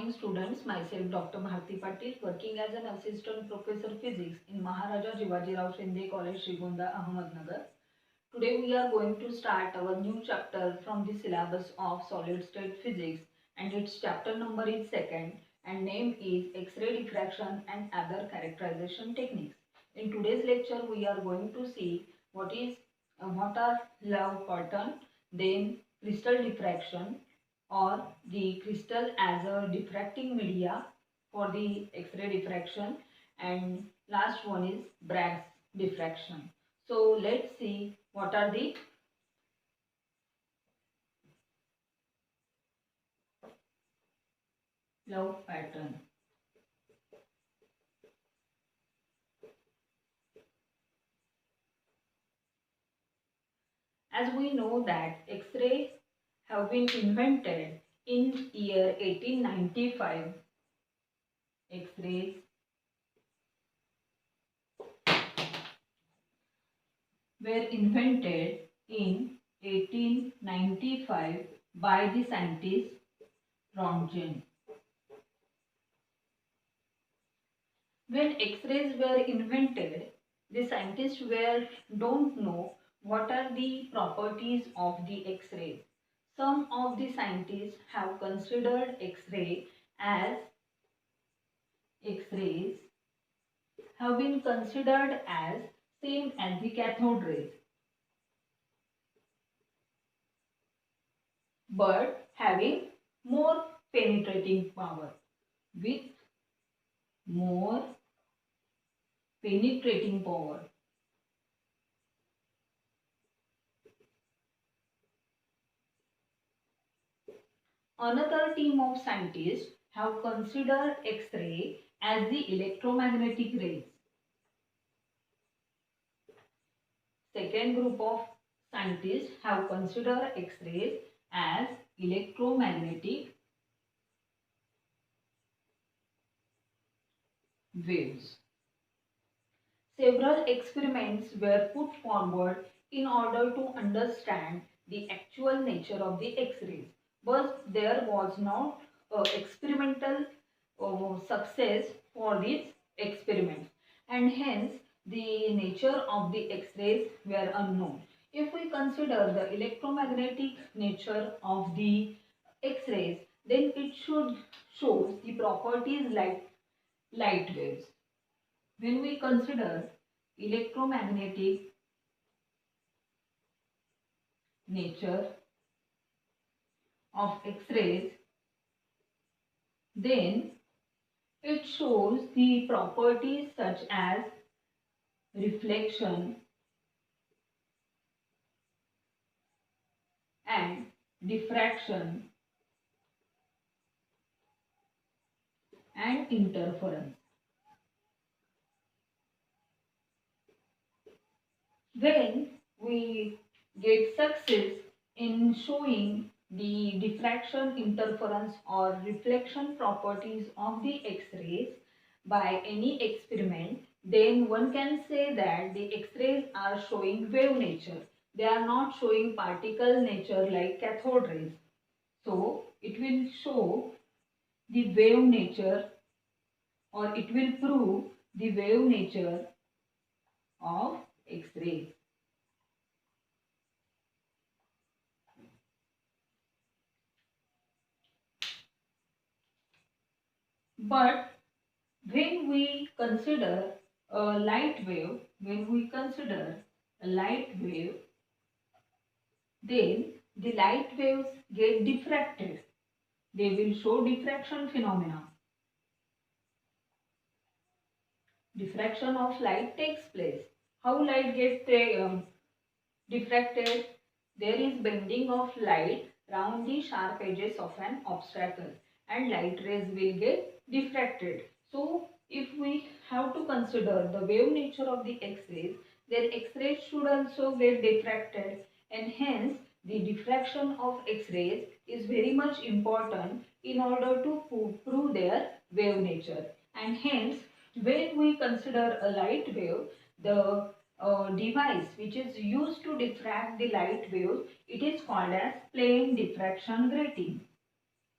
morning students, myself Dr. Bharti Patil, working as an assistant professor physics in Maharaja Jivajirao Shinde College, Srigonda, Ahmednagar. Today we are going to start our new chapter from the syllabus of solid state physics, and its chapter number is second and name is X-ray diffraction and other characterization techniques. In today's lecture we are going to see what are Love pattern, then crystal diffraction, or the crystal as a diffracting media for the X-ray diffraction, and last one is Bragg's diffraction. So let's see what are the Love pattern. As we know that X-rays have been invented in year 1895. X-rays were invented in 1895 by the scientist Röntgen. When X-rays were invented, the scientists don't know what are the properties of the X-rays. Some of the scientists have considered X-rays have been considered as same as the cathode rays, but having more penetrating power, with more penetrating power. Another team of scientists have considered X-ray as the electromagnetic rays. Second group of scientists have considered X-rays as electromagnetic waves. Several experiments were put forward in order to understand the actual nature of the X-rays, but there was not experimental success for these experiments, and hence the nature of the X-rays were unknown. If we consider the electromagnetic nature of the X-rays, then it shows the properties like light waves. When we consider electromagnetic nature of X-rays, then it shows the properties such as reflection and diffraction and interference. When we get success in showing the diffraction, interference or reflection properties of the X-rays by any experiment, then one can say that the X-rays are showing wave nature. They are not showing particle nature like cathode rays. So it will show the wave nature, or it will prove the wave nature of X-rays. But when we consider a light wave, then the light waves get diffracted. They will show diffraction phenomena. Diffraction of light takes place. How light gets diffracted? There is bending of light round the sharp edges of an obstacle, and light rays will get diffracted. So if we have to consider the wave nature of the X-rays, then X-rays should also get diffracted, and hence the diffraction of X-rays is very much important in order to prove their wave nature. And hence when we consider a light wave, the device which is used to diffract the light waves, it is called as plane diffraction grating.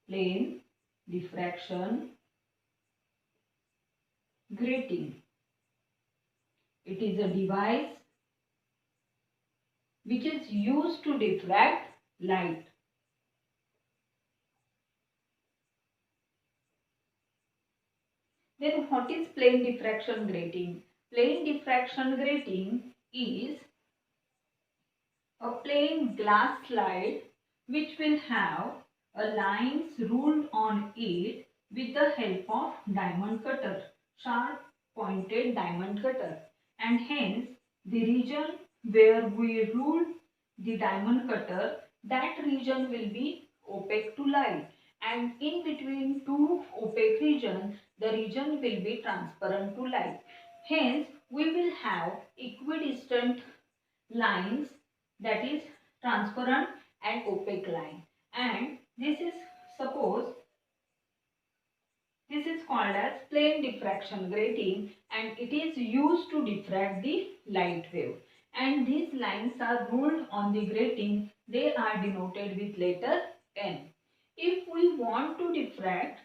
Plane diffraction grating. It is a device which is used to diffract light. Then what is plane diffraction grating? Plane diffraction grating is a plain glass slide which will have a lines ruled on it with the help of diamond cutter, sharp pointed diamond cutter, and hence the region where we rule the diamond cutter, that region will be opaque to light, and in between two opaque regions the region will be transparent to light. Hence we will have equidistant lines, that is transparent and opaque line, and this is, suppose this is called as plane diffraction grating, and it is used to diffract the light wave, and these lines are ruled on the grating. They are denoted with letter N. If we want to diffract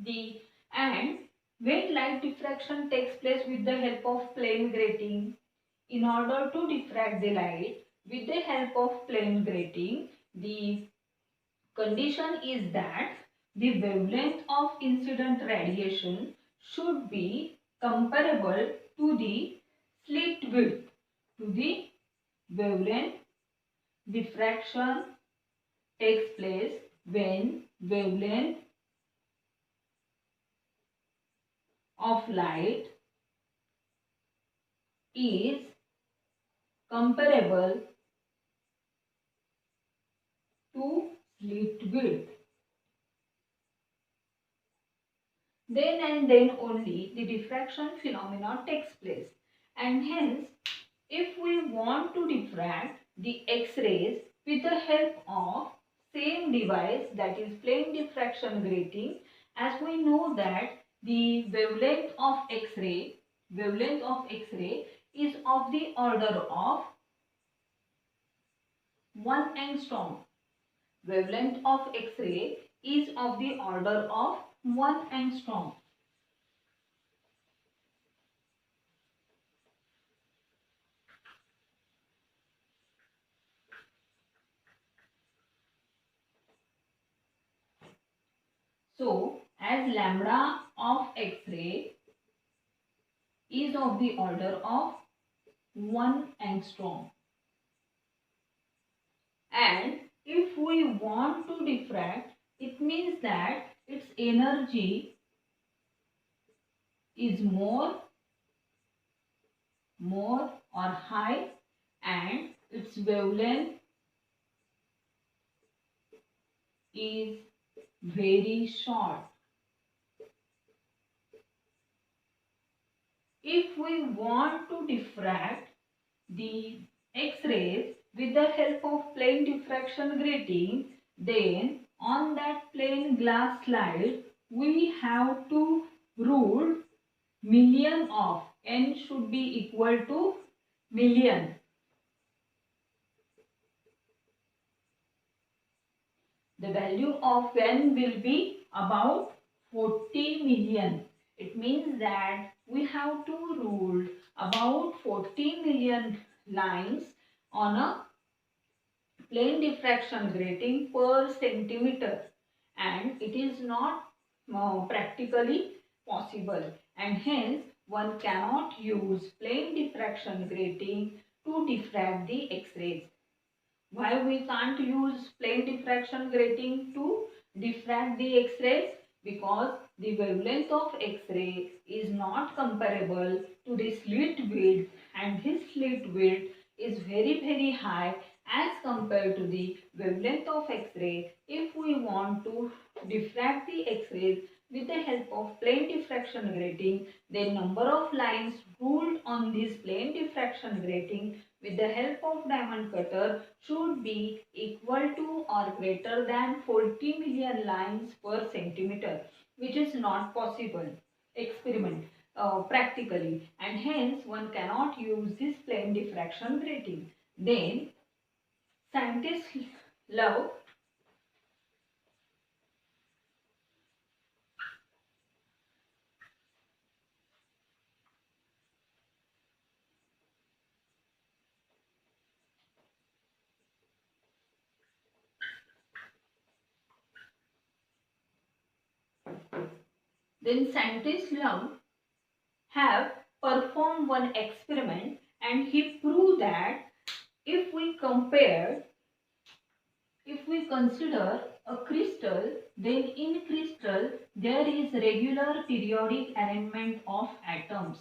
the, and when light diffraction takes place with the help of plane grating, in order to diffract the light with the help of plane grating, the condition is that the wavelength of incident radiation should be comparable to the slit width, to the wavelength. Diffraction takes place when wavelength of light is comparable to slit width. Then and then only the diffraction phenomena takes place, and hence if we want to diffract the X-rays with the help of same device, that is plane diffraction grating, as we know that the wavelength of X-ray is of the order of 1 angstrom. Wavelength of X-ray is of the order of 1 angstrom. So, as lambda of X-ray is of the order of 1 angstrom, and if we want to diffract, it means that its energy is more or high, and its wavelength is very short. If we want to diffract the X-rays with the help of plane diffraction grating, then on that plain glass slide we have to rule million of, n should be equal to million. The value of n will be about 40 million. It means that we have to rule about 40 million lines on a plane diffraction grating per centimeter, and it is not practically possible, and hence one cannot use plane diffraction grating to diffract the X-rays. Why we can't use plane diffraction grating to diffract the X-rays? Because the wavelength of X-ray is not comparable to the slit width, and this slit width is very high as compared to the wavelength of X-ray. If we want to diffract the X-rays with the help of plane diffraction grating, the number of lines ruled on this plane diffraction grating with the help of diamond cutter should be equal to or greater than 40 million lines per centimeter, which is not possible practically, and hence one cannot use this plane diffraction grating. Then scientists love Then scientist Young have performed one experiment and he proved that if we compare, if we consider a crystal, then in crystal there is regular periodic arrangement of atoms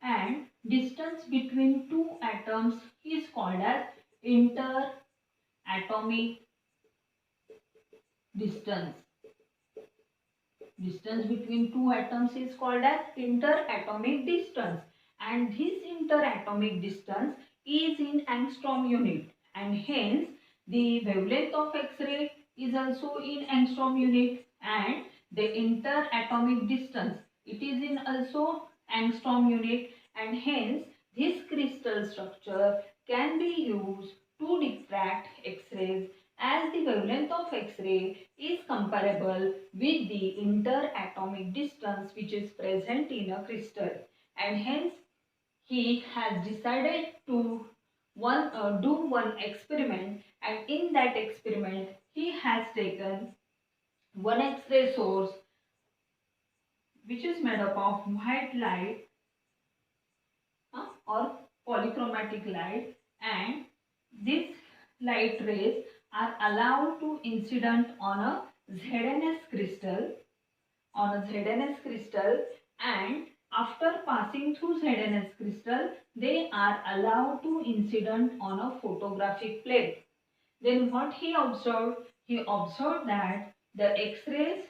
and distance between two atoms is called as interatomic distance. Distance between two atoms is called as interatomic distance, and this interatomic distance is in angstrom unit, and hence the wavelength of X-ray is also in angstrom unit, and the interatomic distance it is in also angstrom unit, and hence this crystal structure can be used to diffract X-rays, as the wavelength of X-ray is comparable with the interatomic distance which is present in a crystal, and hence he has decided to do one experiment, and in that experiment he has taken one X-ray source which is made up of white light or polychromatic light, and these light rays are allowed to incident on a ZNS crystal, and after passing through ZNS crystal they are allowed to incident on a photographic plate. Then what he observed? He observed that the X-rays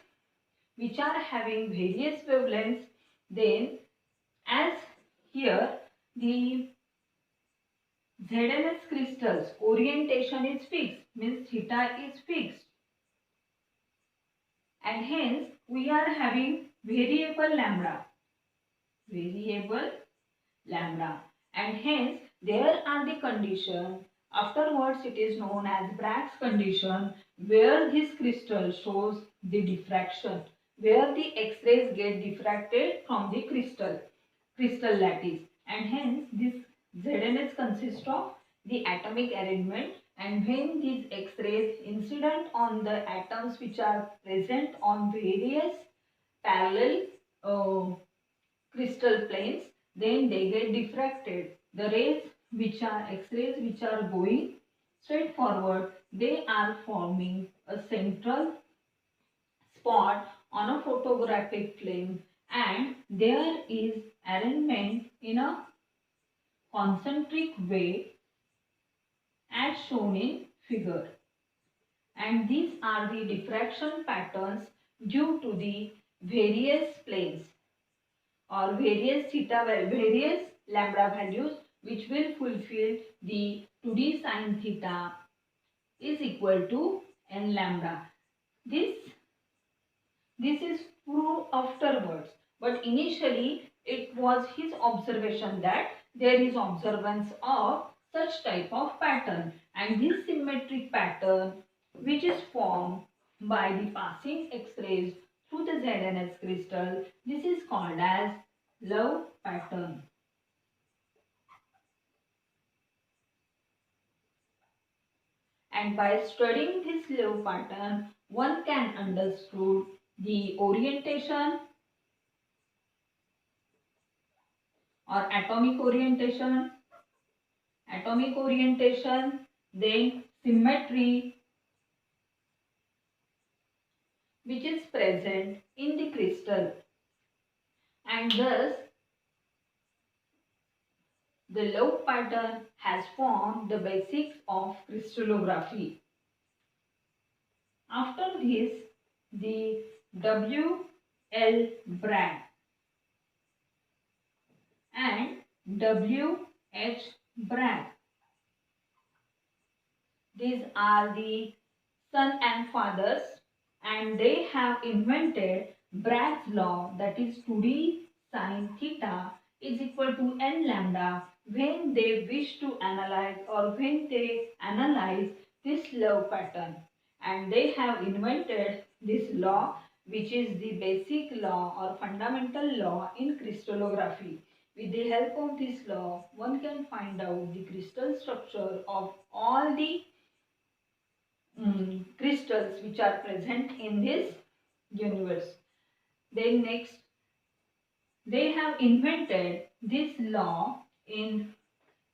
which are having various wavelengths, then as here the ZNS crystals orientation is fixed, means theta is fixed, and hence we are having variable lambda, and hence there are the condition, afterwards it is known as Bragg's condition, where this crystal shows the diffraction, where the X-rays get diffracted from the crystal lattice, and hence this ZNS consists of the atomic arrangement, and when these X-rays incident on the atoms which are present on various parallel crystal planes, then they get diffracted. The rays which are X-rays which are going straight forward, they are forming a central spot on a photographic film, and there is arrangement in a concentric way as shown in figure, and these are the diffraction patterns due to the various planes or various lambda values which will fulfill the 2d sin theta is equal to n lambda. This is proved afterwards, but initially it was his observation that there is observance of such type of pattern, and this symmetric pattern which is formed by the passing X-rays through the ZNS crystal, this is called as Love pattern. And by studying this Love pattern, one can understand the orientation or atomic orientation, then symmetry which is present in the crystal, and thus the Love pattern has formed the basics of crystallography. After this, the W. L. Bragg and W. H. Bragg, these are the son and fathers, and they have invented Bragg's law, that is 2d sin theta is equal to n lambda, when they wish to analyze or when they analyze this Love pattern, and they have invented this law which is the basic law or fundamental law in crystallography. With the help of this law, one can find out the crystal structure of all the crystals which are present in this universe. Then next, they have invented this law in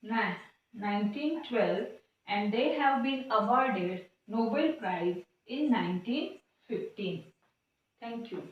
1912 and they have been awarded Nobel Prize in 1915. Thank you.